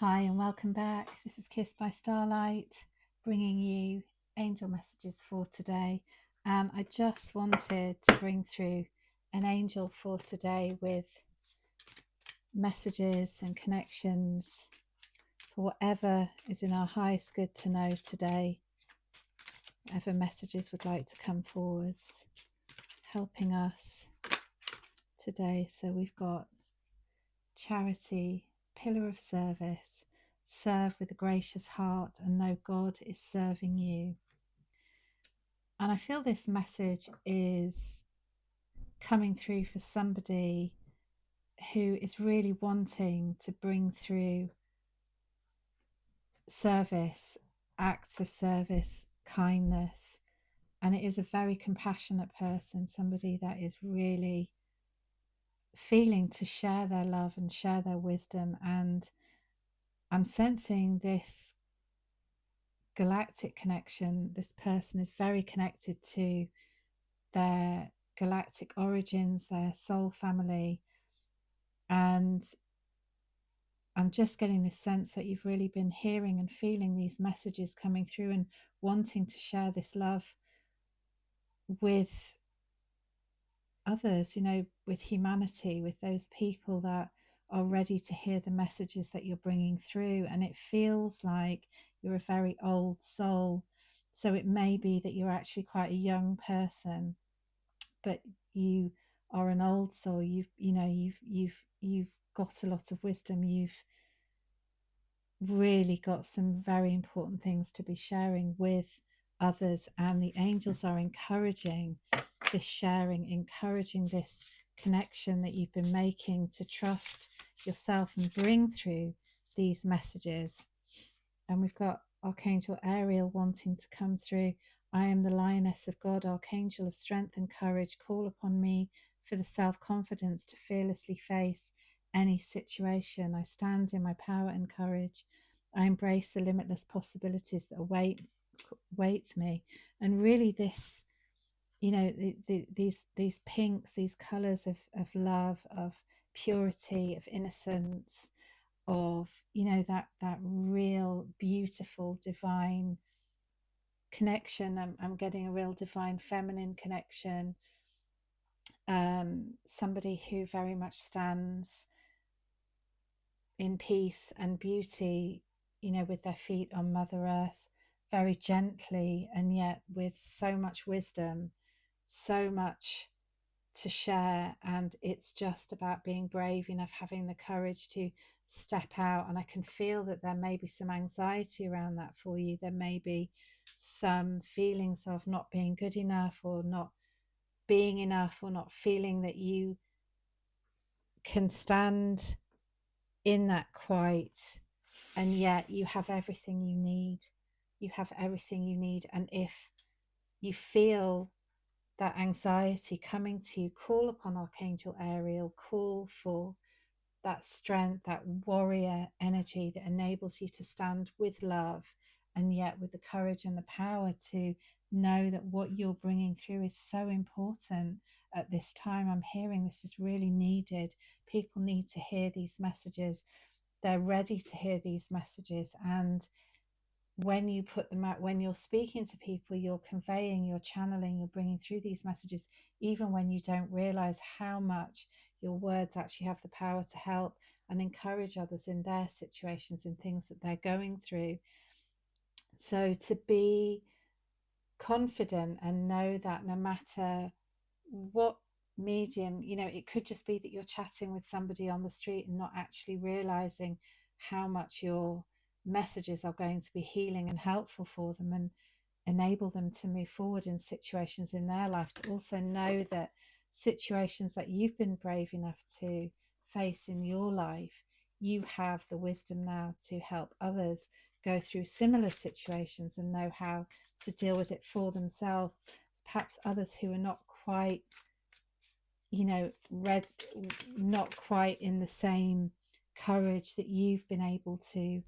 Hi, and welcome back. This is Kiss by Starlight, bringing you angel messages for today. And I just wanted to bring through an angel for today with messages and connections for whatever is in our highest good to know today, whatever messages would like to come forwards, helping us today. So we've got charity, pillar of service, serve with a gracious heart and know God is serving you. And I feel this message is coming through for somebody who is really wanting to bring through service, acts of service, kindness. And it is a very compassionate person, somebody that is really feeling to share their love and share their wisdom. And I'm sensing this galactic connection. This person is very connected to their galactic origins, their soul family. And I'm just getting this sense that you've really been hearing and feeling these messages coming through and wanting to share this love with others, with humanity, with those people that are ready to hear the messages that you're bringing through. And it feels like you're a very old soul. So it may be that you're actually quite a young person, but you are an old soul. You've got a lot of wisdom. You've really got some very important things to be sharing with others, and the angels are encouraging this sharing, encouraging this connection that you've been making to trust yourself and bring through these messages. And we've got Archangel Ariel wanting to come through. I am the lioness of God, Archangel of strength and courage. Call upon me for the self-confidence to fearlessly face any situation. I stand in my power and courage. I embrace the limitless possibilities that await me. And really this, these pinks, these colors of love, of purity, of innocence, of that real beautiful divine connection. I'm getting a real divine feminine connection, somebody who very much stands in peace and beauty, with their feet on Mother Earth, very gently, and yet with so much wisdom, so much to share. And it's just about being brave enough, having the courage to step out. And I can feel that there may be some anxiety around that for you. There may be some feelings of not being good enough, or not being enough, or not feeling that you can stand in that quiet. And yet you have everything you need. You have everything you need. And if you feel that anxiety coming to you, call upon Archangel Ariel, call for that strength, that warrior energy that enables you to stand with love, and yet with the courage and the power to know that what you're bringing through is so important at this time. I'm hearing this is really needed. People need to hear these messages. They're ready to hear these messages. And when you put them out, when you're speaking to people, you're conveying, you're channeling, you're bringing through these messages, even when you don't realize how much your words actually have the power to help and encourage others in their situations and things that they're going through. So to be confident and know that no matter what medium, it could just be that you're chatting with somebody on the street and not actually realizing how much your messages are going to be healing and helpful for them, and enable them to move forward in situations in their life. To also know that situations that you've been brave enough to face in your life, you have the wisdom now to help others go through similar situations and know how to deal with it for themselves. Perhaps others who are not quite, not quite in the same courage that you've been able to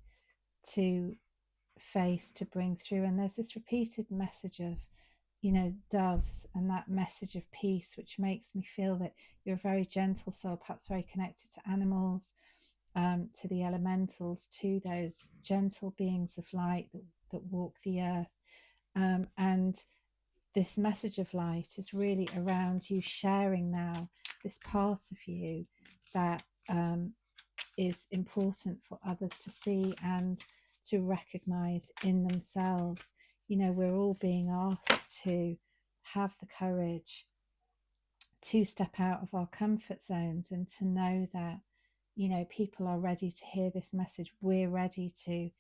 face, to bring through. And there's this repeated message of, doves, and that message of peace, which makes me feel that you're a very gentle soul, perhaps very connected to animals, to the elementals, to those gentle beings of light that walk the earth. And this message of light is really around you sharing now this part of you that is important for others to see and to recognize in themselves. You know, we're all being asked to have the courage to step out of our comfort zones and to know that, you know, people are ready to hear this message. We're ready to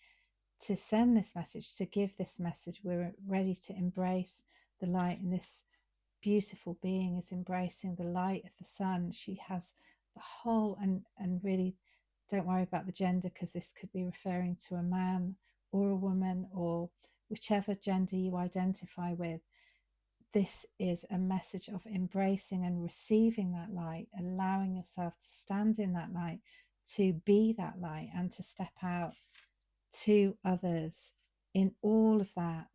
send this message, to give this message. We're ready to embrace the light, and this beautiful being is embracing the light of the sun. She has the whole, and really don't worry about the gender, because this could be referring to a man or a woman or whichever gender you identify with. This is a message of embracing and receiving that light, allowing yourself to stand in that light, to be that light, and to step out to others in all of that,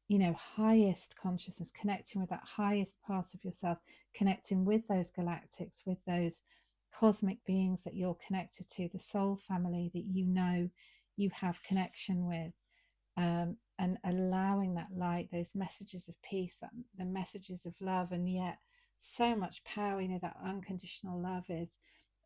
you know, highest consciousness, connecting with that highest part of yourself, connecting with those galactics, with those cosmic beings that you're connected to, the soul family that you know you have connection with, and allowing that light, those messages of peace, that the messages of love, and yet so much power. You know, that unconditional love is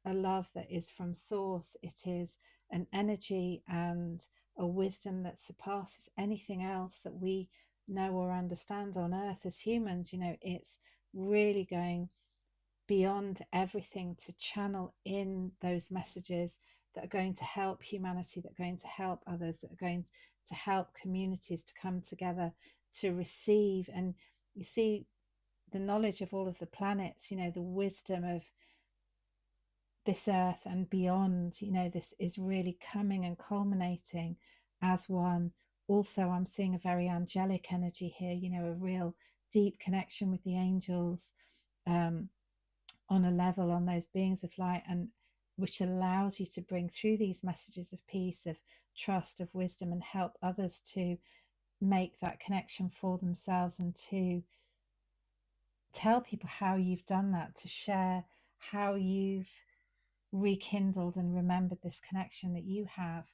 a love that is from source. It is an energy and a wisdom that surpasses anything else that we know or understand on earth as humans. You know, it's really going beyond everything to channel in those messages that are going to help humanity, that are going to help others, that are going to help communities to come together to receive. And you see the knowledge of all of the planets, you know, the wisdom of this earth and beyond, you know, this is really coming and culminating as one. Also, I'm seeing a very angelic energy here, you know, a real deep connection with the angels, um, on a level, on those beings of light, and which allows you to bring through these messages of peace, of trust, of wisdom, and help others to make that connection for themselves, and to tell people how you've done that, to share how you've rekindled and remembered this connection that you have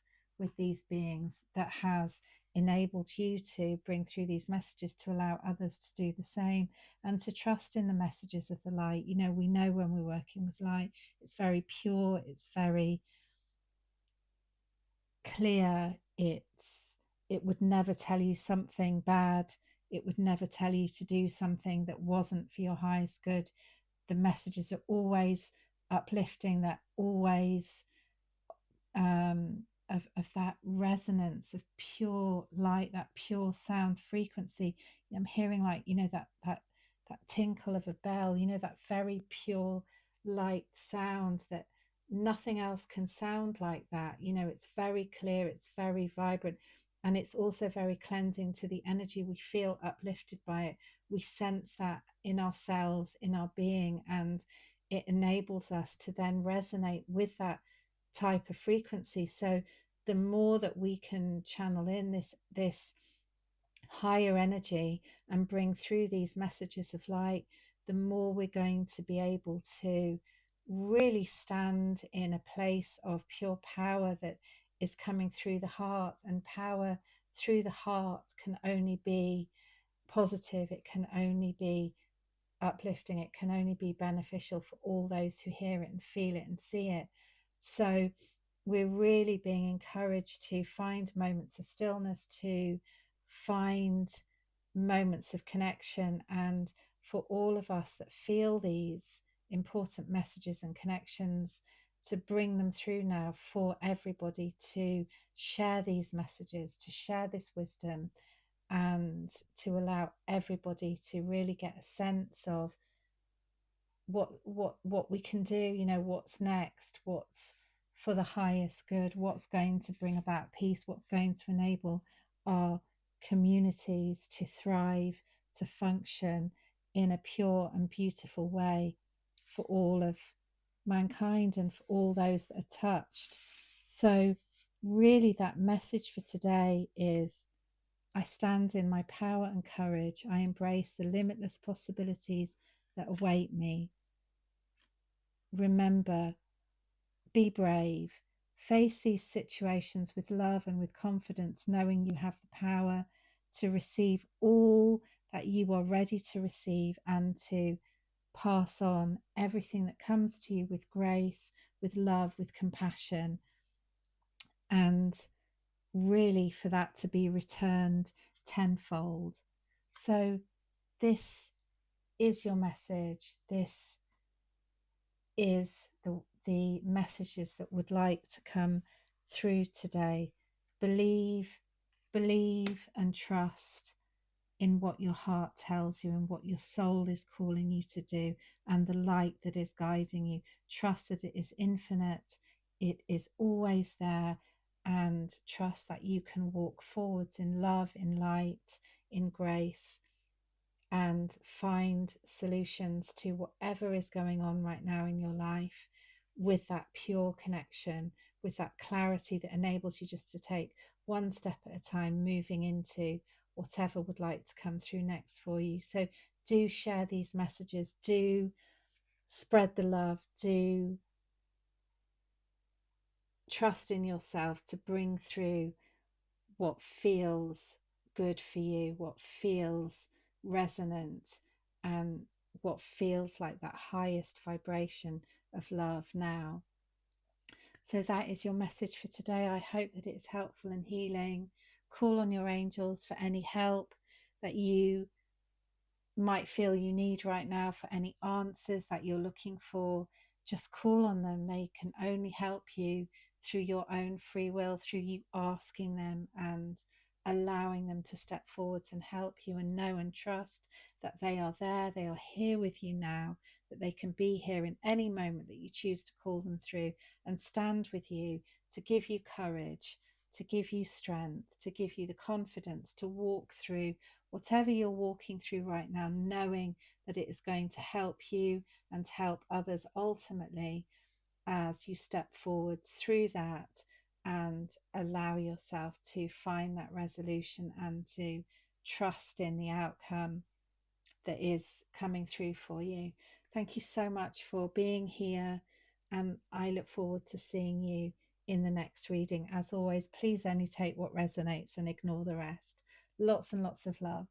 with these beings that has enabled you to bring through these messages, to allow others to do the same, and to trust in the messages of the light. You know, we know when we're working with light, it's very pure, it's very clear, it would never tell you something bad, it would never tell you to do something that wasn't for your highest good. The messages are always uplifting, that always of that resonance of pure light, that pure sound frequency. I'm hearing, like, you know, that tinkle of a bell, you know, that very pure light sound that nothing else can sound like that. You know, it's very clear, it's very vibrant, and it's also very cleansing to the energy. We feel uplifted by it. We sense that in ourselves, in our being, and it enables us to then resonate with that type of frequency. So the more that we can channel in this higher energy and bring through these messages of light, the more we're going to be able to really stand in a place of pure power that is coming through the heart. And power through the heart can only be positive, it can only be uplifting, it can only be beneficial for all those who hear it and feel it and see it. So we're really being encouraged to find moments of stillness, to find moments of connection, and for all of us that feel these important messages and connections, to bring them through now for everybody, to share these messages, to share this wisdom, and to allow everybody to really get a sense of what we can do, you know, what's next, what's for the highest good, what's going to bring about peace, what's going to enable our communities to thrive, to function in a pure and beautiful way for all of mankind and for all those that are touched. So really, that message for today is: I stand in my power and courage. I embrace the limitless possibilities that await me. remember, be brave, face these situations with love and with confidence, knowing you have the power to receive all that you are ready to receive, and to pass on everything that comes to you with grace, with love, with compassion, and really for that to be returned tenfold. So, this is your message. This is the messages that would like to come through today. Believe, believe, and trust in what your heart tells you and what your soul is calling you to do, and the light that is guiding you. Trust that it is infinite, it is always there, and trust that you can walk forwards in love, in light, in grace, and find solutions to whatever is going on right now in your life with that pure connection, with that clarity that enables you just to take one step at a time, moving into whatever would like to come through next for you. So do share these messages, do spread the love, do trust in yourself to bring through what feels good for you, what feels resonant, and what feels like that highest vibration of love now. So that is your message for today. I hope that it is helpful and healing. Call on your angels for any help that you might feel you need right now, for any answers that you're looking for. Just call on them. They can only help you through your own free will, through you asking them and allowing them to step forwards and help you, and know and trust that they are there, they are here with you now, that they can be here in any moment that you choose to call them through, and stand with you to give you courage, to give you strength, to give you the confidence to walk through whatever you're walking through right now, knowing that it is going to help you and help others ultimately as you step forwards through that and allow yourself to find that resolution and to trust in the outcome that is coming through for you. Thank you so much for being here, and I look forward to seeing you in the next reading. As always, please only take what resonates and ignore the rest. Lots and lots of love.